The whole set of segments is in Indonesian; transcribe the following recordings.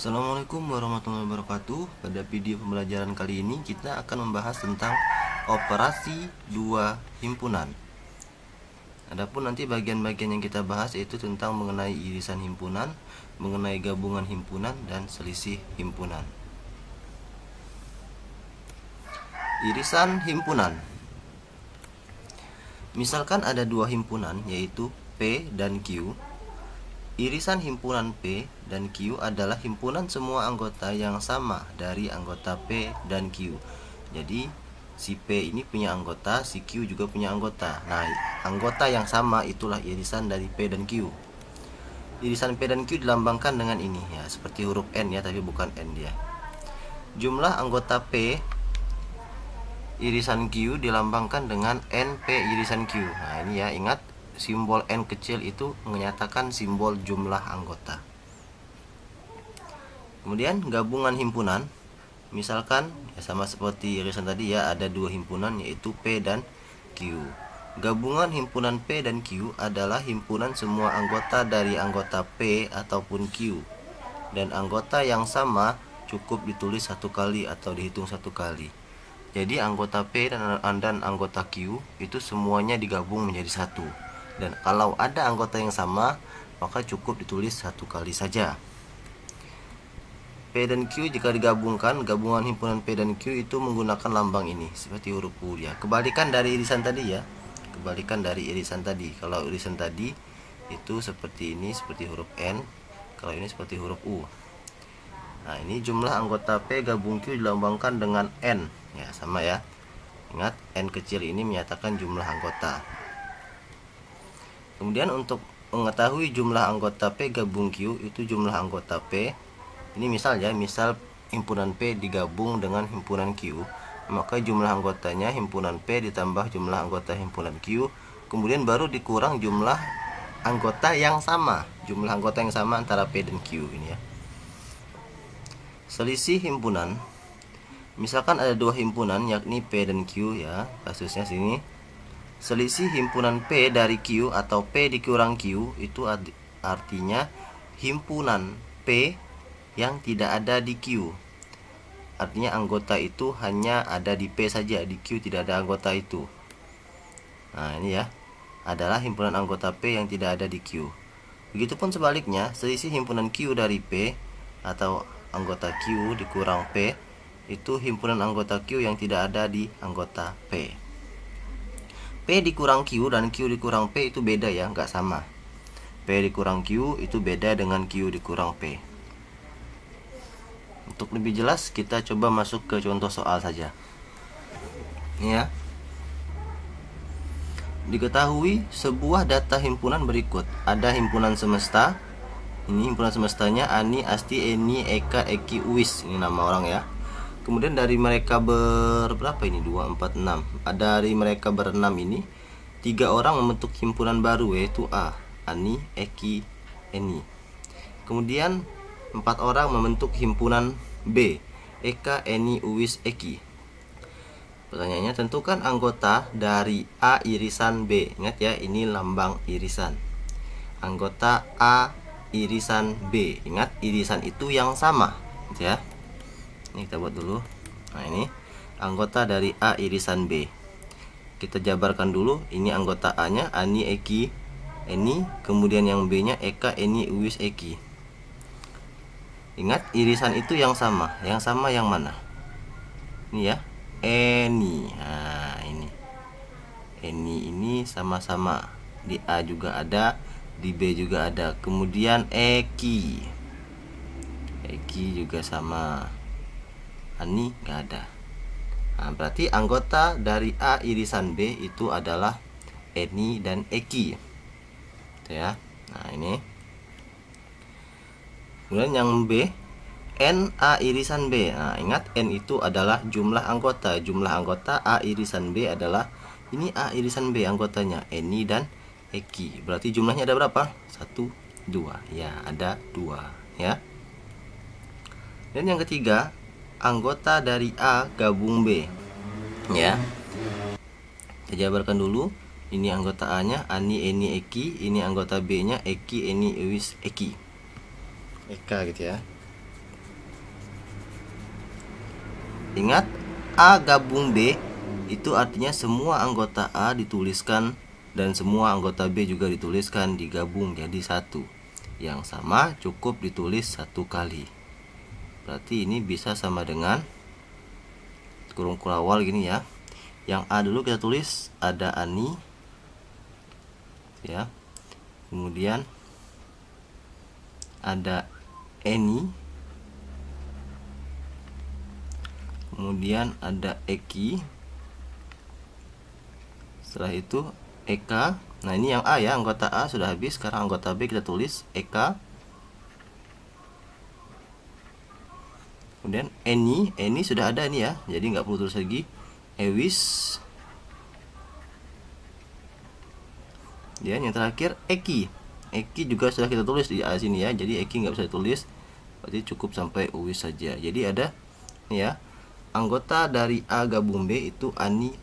Assalamualaikum warahmatullahi wabarakatuh. Pada video pembelajaran kali ini kita akan membahas tentang operasi dua himpunan. Adapun nanti bagian-bagian yang kita bahas yaitu tentang mengenai irisan himpunan, mengenai gabungan himpunan, dan selisih himpunan. Irisan himpunan. Misalkan ada dua himpunan yaitu P dan Q. Irisan himpunan P dan Q adalah himpunan semua anggota yang sama dari anggota P dan Q. Jadi si P ini punya anggota, si Q juga punya anggota. Nah, anggota yang sama itulah irisan dari P dan Q. Irisan P dan Q dilambangkan dengan ini ya, seperti huruf N ya, tapi bukan N dia. Jumlah anggota P irisan Q dilambangkan dengan NP irisan Q. Nah, ini ya, ingat simbol N kecil itu menyatakan simbol jumlah anggota. Kemudian gabungan himpunan, misalkan ya sama seperti irisan tadi ya, ada dua himpunan yaitu P dan Q. Gabungan himpunan P dan Q adalah himpunan semua anggota dari anggota P ataupun Q, dan anggota yang sama cukup ditulis satu kali atau dihitung satu kali. Jadi anggota P dan anggota Q itu semuanya digabung menjadi satu. Dan kalau ada anggota yang sama, maka cukup ditulis satu kali saja. P dan Q jika digabungkan, gabungan himpunan P dan Q itu menggunakan lambang ini, seperti huruf U ya. Kebalikan dari irisan tadi ya. Kebalikan dari irisan tadi. Kalau irisan tadi itu seperti ini, seperti huruf N. Kalau ini seperti huruf U. Nah, ini jumlah anggota P gabung Q dilambangkan dengan N. Ya, sama ya. Ingat, N kecil ini menyatakan jumlah anggota. Kemudian untuk mengetahui jumlah anggota P gabung Q, itu jumlah anggota P. Ini misal ya, misal himpunan P digabung dengan himpunan Q, maka jumlah anggotanya himpunan P ditambah jumlah anggota himpunan Q, kemudian baru dikurang jumlah anggota yang sama. Jumlah anggota yang sama antara P dan Q ini ya. Selisih himpunan. Misalkan ada dua himpunan yakni P dan Q ya, kasusnya sini. Selisih himpunan P dari Q atau P dikurang Q itu artinya himpunan P yang tidak ada di Q. Artinya anggota itu hanya ada di P saja, di Q tidak ada anggota itu. Nah, ini ya, adalah himpunan anggota P yang tidak ada di Q. Begitupun sebaliknya, selisih himpunan Q dari P atau anggota Q dikurang P itu himpunan anggota Q yang tidak ada di anggota P. P dikurang Q dan Q dikurang P itu beda ya, nggak sama. P dikurang Q itu beda dengan Q dikurang P. Untuk lebih jelas kita coba masuk ke contoh soal saja. Ini ya. Diketahui sebuah data himpunan berikut. Ada himpunan semesta. Ini himpunan semestanya Ani, Asti, Eni, Eka, Eki, Uwis. Ini nama orang ya. Kemudian dari mereka berapa ini? 2, 4, 6. Dari mereka berenam ini 3 orang membentuk himpunan baru yaitu A, Ani, Eki, Eni. Kemudian 4 orang membentuk himpunan B, Eka, Eni, Uwis, Eki. Pertanyaannya, tentukan anggota dari A irisan B. Ingat ya, ini lambang irisan. Anggota A irisan B. Ingat, irisan itu yang sama gitu ya. Ini kita buat dulu. Nah, ini anggota dari A irisan B. Kita jabarkan dulu. Ini anggota A-nya Ani, Eki, Eni. Kemudian yang B-nya Eka, Eni, Uwis, Eki. Ingat, irisan itu yang sama. Yang sama yang mana? Ini ya, Eni. Nah, ini Eni ini sama-sama. Di A juga ada, di B juga ada. Kemudian Eki. Eki juga sama. Ani nggak ada. Nah, berarti anggota dari A irisan B itu adalah Eni dan Eki. Itu ya. Nah, ini. Kemudian yang B, N A irisan B. Nah, ingat N itu adalah jumlah anggota. Jumlah anggota A irisan B adalah ini A irisan B anggotanya Eni dan Eki. Berarti jumlahnya ada berapa? 1, 2. Ya, ada 2 ya. Dan yang ketiga, anggota dari A gabung B ya. Kita jabarkan dulu. Ini anggota A nya Ani, Eni, Eki. Ini anggota B nya Eki, Eni, Uwis, Eki, Eka gitu ya. Ingat, A gabung B itu artinya semua anggota A dituliskan dan semua anggota B juga dituliskan, digabung jadi satu. Yang sama cukup ditulis satu kali. Berarti ini bisa sama dengan kurung awal gini ya. Yang A dulu kita tulis, ada Ani ya. Kemudian ada Eni. Kemudian ada Eki. Setelah itu Eka. Nah ini yang A ya, anggota A sudah habis. Sekarang anggota B kita tulis Eka. Kemudian Eni sudah ada nih ya, jadi nggak perlu tulis lagi. Ewis. Dan yang terakhir Eki. Eki juga sudah kita tulis di A sini ya, jadi Eki nggak bisa ditulis. Berarti cukup sampai Uwis saja. Jadi ada nih ya, anggota dari A gabung B itu Ani,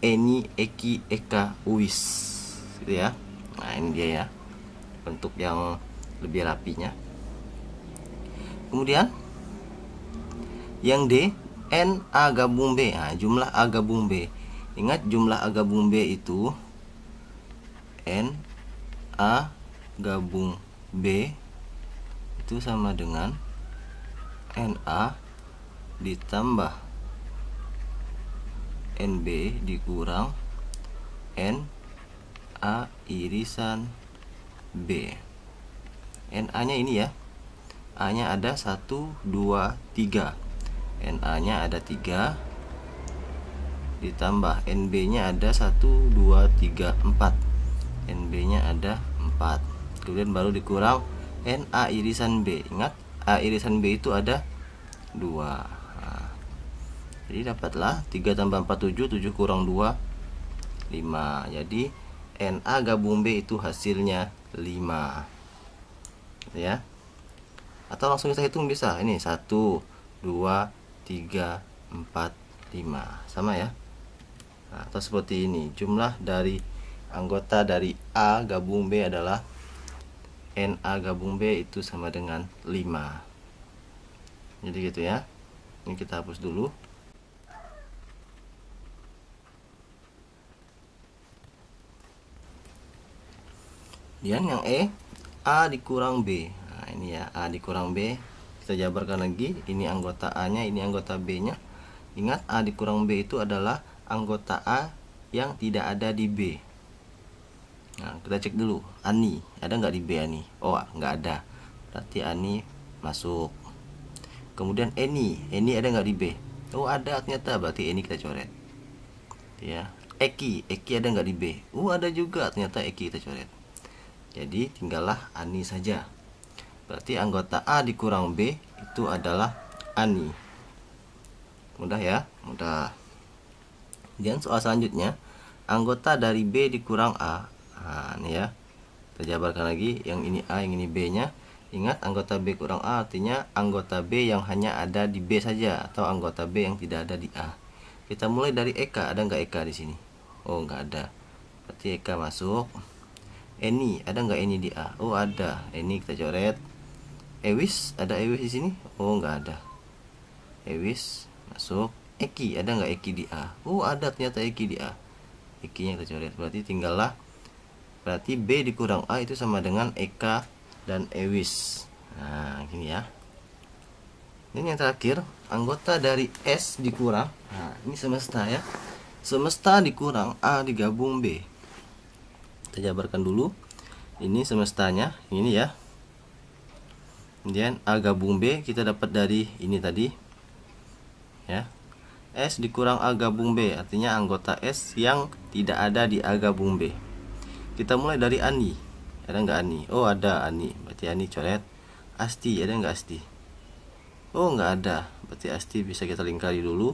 Eni, Eki, Eka, Uwis gitu ya. Nah ini dia ya, bentuk yang lebih rapinya. Kemudian yang D, N A gabung B. Nah, jumlah A gabung B. Ingat jumlah A gabung B itu N A gabung B itu sama dengan NA ditambah NB dikurang NA irisan B. NA nya ini ya, A nya ada 1, 2, 3. NA nya ada 3 ditambah NB nya ada 1, 2, 3, 4. NB nya ada 4. Kemudian baru dikurang NA irisan B. Ingat A irisan B itu ada 2. Nah, jadi dapatlah 3 tambah 4 7, 7 kurang 2 5. Jadi NA gabung B itu hasilnya 5 ya. Atau langsung kita hitung bisa. Ini 1, 2, 3, 4, 5. Sama ya. Nah, atau seperti ini. Jumlah dari anggota dari A gabung B adalah NA gabung B itu sama dengan 5. Jadi gitu ya. Ini kita hapus dulu. Kemudian yang E, A dikurang B. Nah ini ya, A dikurang B. Kita jabarkan lagi. Ini anggota A nya, ini anggota B nya. Ingat A dikurang B itu adalah anggota A yang tidak ada di B. Nah, kita cek dulu. Ani, ada nggak di B Ani? Oh, nggak ada. Berarti Ani masuk. Kemudian Eni ada nggak di B? Oh, ada ternyata. Berarti Eni kita coret. Ya. Eki ada nggak di B? Ada juga. Ternyata Eki kita coret. Jadi tinggallah Ani saja. Berarti anggota A dikurang B itu adalah Ani. Mudah ya, mudah. Dan soal selanjutnya, anggota dari B dikurang A. Nah ini ya, kita jabarkan lagi. Yang ini A, yang ini B nya. Ingat anggota B kurang A artinya anggota B yang hanya ada di B saja, atau anggota B yang tidak ada di A. Kita mulai dari Eka. Ada nggak Eka di sini? Oh, nggak ada. Berarti Eka masuk. Eni, ada nggak Eni di A? Oh, ada. Eni kita coret. Ewis, ada Ewis di sini? Oh, nggak ada. Ewis masuk. Eki, ada nggak Eki di A? Oh, ada ternyata Eki di A. Eki nya kita coret. Berarti B dikurang A itu sama dengan Eka dan Ewis. Nah gini ya. Ini yang terakhir, anggota dari S dikurang. Nah ini semesta ya. Semesta dikurang A digabung B. Kita jabarkan dulu. Ini semestanya, ini ya. Kemudian A gabung B kita dapat dari ini tadi ya. S dikurang A gabung B artinya anggota S yang tidak ada di A gabung B. Kita mulai dari Ani. Ada nggak Ani? Oh, ada Ani. Berarti Ani coret. Asti, ada nggak Asti? Oh, nggak ada. Berarti Asti bisa kita lingkari dulu.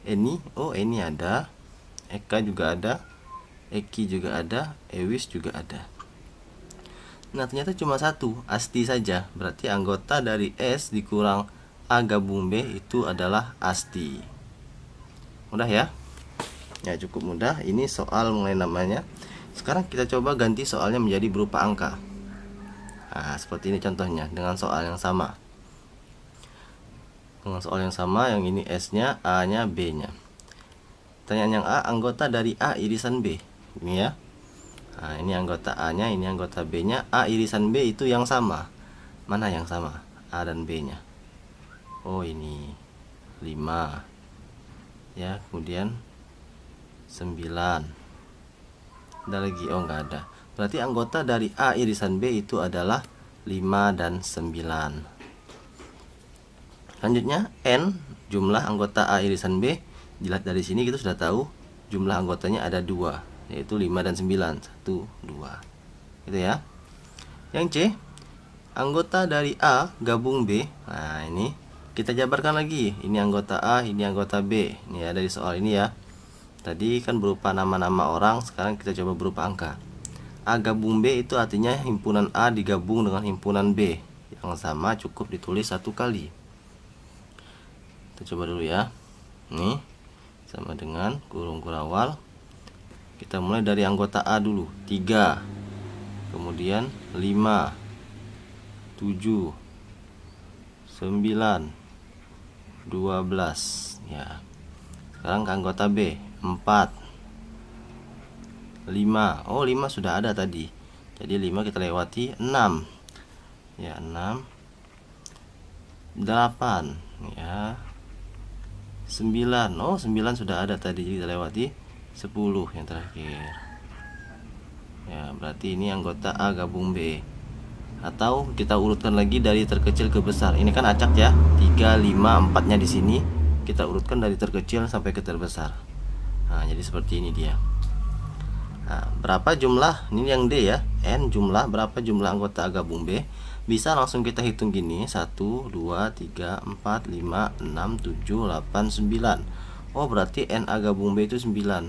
Eni, oh Eni ada. Eka juga ada. Eki juga ada. Ewis juga ada. Nah ternyata cuma satu, Asti saja. Berarti anggota dari S dikurang A gabung B itu adalah Asti. Mudah ya? Ya cukup mudah. Ini soal mengenai namanya. Sekarang kita coba ganti soalnya menjadi berupa angka. Nah seperti ini contohnya dengan soal yang sama. Dengan soal yang sama, yang ini S-nya, A-nya, B-nya. Pertanyaan yang A, anggota dari A irisan B. Ini ya. Nah, ini anggota A-nya, ini anggota B-nya. A irisan B itu yang sama. Mana yang sama? A dan B-nya. Oh, ini 5. Ya, kemudian 9. Ada lagi? Oh, nggak ada. Berarti anggota dari A irisan B itu adalah 5 dan 9. Selanjutnya N, jumlah anggota A irisan B. Dilihat dari sini kita sudah tahu jumlah anggotanya ada 2, yaitu 5 dan 9. 1, 2. Gitu ya. Yang C, anggota dari A gabung B. Nah, ini kita jabarkan lagi. Ini anggota A, ini anggota B. Ini ya, dari soal ini ya. Tadi kan berupa nama-nama orang, sekarang kita coba berupa angka. A gabung B itu artinya himpunan A digabung dengan himpunan B. Yang sama cukup ditulis 1 kali. Kita coba dulu ya. Nih, sama dengan kurung kurawal. Kita mulai dari anggota A dulu. 3. Kemudian 5, 7, 9, 12. Ya. Sekarang ke anggota B. 4, 5. Oh, 5 sudah ada tadi. Jadi 5 kita lewati. 6. Ya, 6. 8. Ya. 9. Oh, 9 sudah ada tadi, jadi kita lewati. 10 yang terakhir. Ya, berarti ini anggota A gabung B. Atau kita urutkan lagi dari terkecil ke besar. Ini kan acak ya. 3, 5, 4-nya di sini. Kita urutkan dari terkecil sampai ke terbesar. Nah, jadi seperti ini dia. Nah, berapa jumlah? Ini yang D ya. N jumlah, berapa jumlah anggota A gabung B? Bisa langsung kita hitung gini. 1, 2, 3, 4, 5, 6, 7, 8, 9. Oh, berarti N A gabung B itu 9.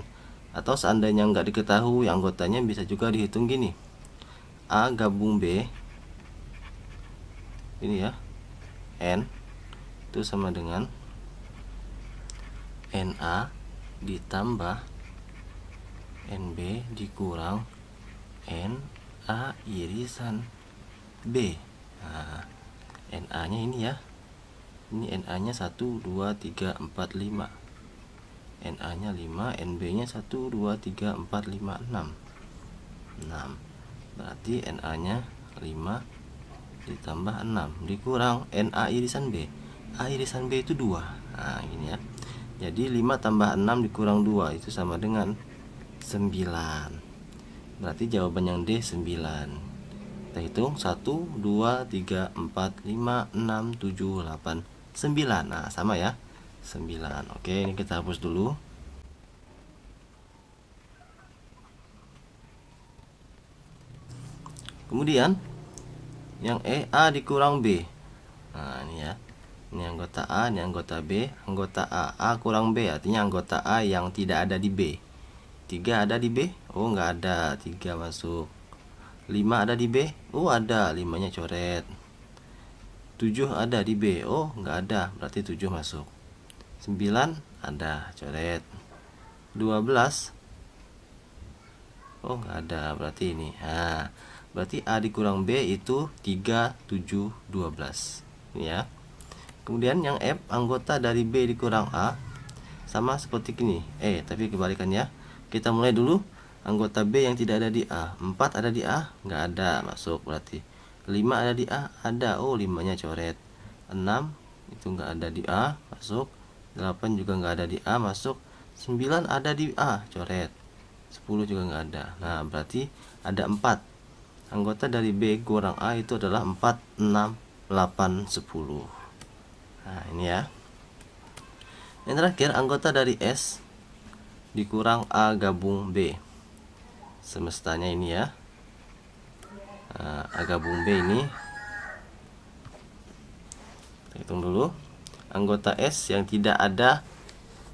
Atau seandainya nggak diketahui anggotanya, bisa juga dihitung gini. A gabung B, ini ya, N itu sama dengan NA ditambah NB dikurang NA irisan B. Nah, NA nya ini ya, ini NA nya 1, 2, 3, 4, 5. NA nya 5, NB nya 1, 2, 3, 4, 5, 6. 6. Berarti NA nya 5 ditambah 6 dikurang NA irisan B. A irisan B itu 2. Nah, ini ya. Jadi 5 tambah 6 dikurang 2 itu sama dengan 9. Berarti jawaban yang D 9. Kita hitung 1, 2, 3, 4, 5, 6, 7, 8, 9. Nah, sama ya, 9. Oke, ini kita hapus dulu. Kemudian yang E, A dikurang B. Nah, ini ya. Ini anggota A, ini anggota B. Anggota A, A kurang B artinya anggota A yang tidak ada di B. 3 ada di B? Oh, nggak ada. 3 masuk. 5 ada di B? Oh, ada. 5-nya coret. 7 ada di B? Oh, nggak ada. Berarti 7 masuk. 9 ada, coret. 12. Oh, nggak ada. Berarti ini. Nah, berarti A dikurang B itu 3, 7, 12. Ini ya. Kemudian yang F, anggota dari B dikurang A, sama seperti ini. Tapi kebalikannya. Kita mulai dulu. Anggota B yang tidak ada di A. 4 ada di A? Nggak ada, masuk berarti. 5 ada di A? Ada. Oh, 5-nya coret. 6 itu nggak ada di A, masuk. 8 juga nggak ada di A, masuk. 9 ada di A, coret. 10 juga nggak ada. Nah, berarti ada 4. Anggota dari B kurang A itu adalah 4, 6, 8, 10. Nah, ini ya. Yang terakhir, anggota dari S dikurang A gabung B. Semestanya ini ya. Nah, A gabung B ini. Kita hitung dulu. Anggota S yang tidak ada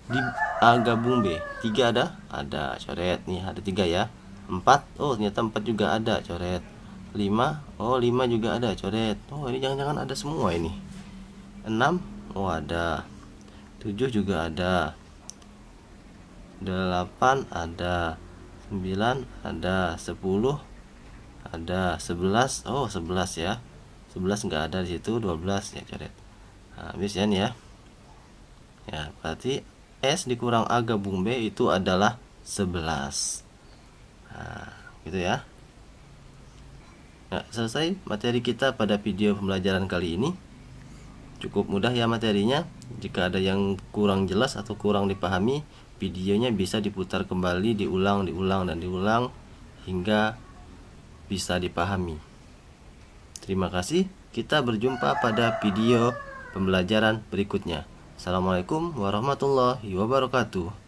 di A gabung B. 3 ada? Ada, coret. Nih, ada 3 ya. 4, oh ternyata 4 juga ada, coret. 5, oh 5 juga ada, coret. Oh, ini jangan-jangan ada semua ini. 6, oh ada. 7 juga ada. 8 ada. 9 ada. 10 ada. 11, oh 11 ya. 11 nggak ada di situ. 12 ya, coret. Nah, habis ya nih ya. Ya, berarti S dikurang A gabung B itu adalah 11. Nah, gitu ya. Nah, selesai materi kita pada video pembelajaran kali ini. Cukup mudah ya materinya. Jika ada yang kurang jelas atau kurang dipahami, videonya bisa diputar kembali, diulang dan diulang hingga bisa dipahami. Terima kasih. Kita berjumpa pada video pembelajaran berikutnya. Assalamualaikum warahmatullahi wabarakatuh.